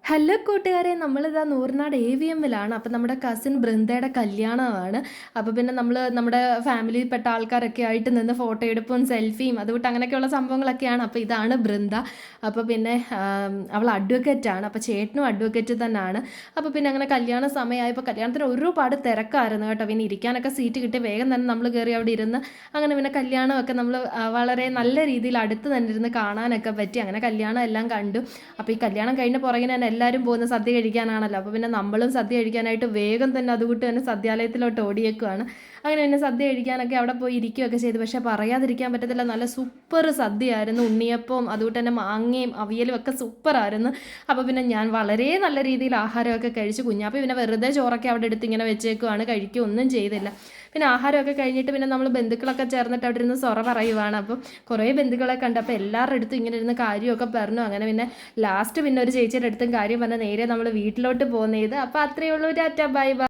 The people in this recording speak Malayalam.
ഹലോ കൂട്ടുകാരെ, നമ്മളിതാ നൂറിനാട് AVMലാണ്. അപ്പം നമ്മുടെ കസിൻ ബൃന്ദയുടെ കല്യാണമാണ്. അപ്പോൾ പിന്നെ നമ്മൾ നമ്മുടെ ഫാമിലിയിൽപ്പെട്ട ആൾക്കാരൊക്കെ ആയിട്ട് നിന്ന് ഫോട്ടോ എടുപ്പും സെൽഫിയും അതുകൊണ്ട് അങ്ങനെയൊക്കെയുള്ള സംഭവങ്ങളൊക്കെയാണ്. അപ്പോൾ ഇതാണ് ബൃന്ദ. അപ്പോൾ പിന്നെ അവൾ അഡ്വക്കേറ്റാണ്. അപ്പോൾ ചേട്ടനും അഡ്വക്കേറ്റ് തന്നെയാണ്. അപ്പോൾ പിന്നെ അങ്ങനെ കല്യാണ സമയമായപ്പോൾ കല്യാണത്തിന് ഒരുപാട് തിരക്കായിരുന്നു കേട്ടോ. പിന്നെ ഇരിക്കാനൊക്കെ സീറ്റ് കിട്ടി വേഗം തന്നെ നമ്മൾ കയറി അവിടെ ഇരുന്ന് അങ്ങനെ പിന്നെ കല്യാണമൊക്കെ നമ്മൾ വളരെ നല്ല രീതിയിൽ അടുത്ത് തന്നെ ഇരുന്ന് കാണാനൊക്കെ പറ്റി. അങ്ങനെ കല്യാണം എല്ലാം കണ്ടു. അപ്പോൾ ഈ കല്യാണം കഴിഞ്ഞ പുറകിന് തന്നെ എല്ലാവരും പോകുന്ന സദ്യ കഴിക്കാനാണല്ലോ. അപ്പോൾ പിന്നെ നമ്മളും സദ്യ കഴിക്കാനായിട്ട് വേഗം തന്നെ അതുകൂട്ട് തന്നെ സദ്യാലയത്തിലോട്ട് ഓടിയേക്കുവാണ്. അങ്ങനെ പിന്നെ സദ്യ കഴിക്കാനൊക്കെ അവിടെ പോയി ഇരിക്കുകയൊക്കെ ചെയ്തു. പക്ഷേ പറയാതിരിക്കാൻ പറ്റത്തില്ല, നല്ല സൂപ്പർ സദ്യയായിരുന്നു. ഉണ്ണിയപ്പവും അതുകൂട്ട് തന്നെ മാങ്ങയും അവിയലും ഒക്കെ സൂപ്പറായിരുന്നു. അപ്പോൾ പിന്നെ ഞാൻ വളരെ നല്ല രീതിയിൽ ആഹാരമൊക്കെ കഴിച്ചു. കുഞ്ഞാപ്പി പിന്നെ വെറുതെ ചോറൊക്കെ അവിടെ എടുത്ത് ഇങ്ങനെ വെച്ചേക്കുവാണ്, കഴിക്കുകയൊന്നും ചെയ്തില്ല. പിന്നെ ആഹാരമൊക്കെ കഴിഞ്ഞിട്ട് പിന്നെ നമ്മൾ ബന്ധുക്കളൊക്കെ ചേർന്നിട്ട് അവിടെ ഇരുന്ന് സൊറ പറയുവാണ്. അപ്പം കുറേ ബന്ധുക്കളെ കണ്ടു. അപ്പോൾ എല്ലാവരുടെ അടുത്തും ഇങ്ങനെ ഇരുന്ന് കാര്യമൊക്കെ പറഞ്ഞു. അങ്ങനെ പിന്നെ ലാസ്റ്റ് പിന്നെ ഒരു ചേച്ചിയുടെ അടുത്തും കാര്യം പറഞ്ഞ് നേരെ നമ്മൾ വീട്ടിലോട്ട് പോകുന്നത്. അപ്പോൾ അത്രയേ ഉള്ളൂ. Tata bye bye.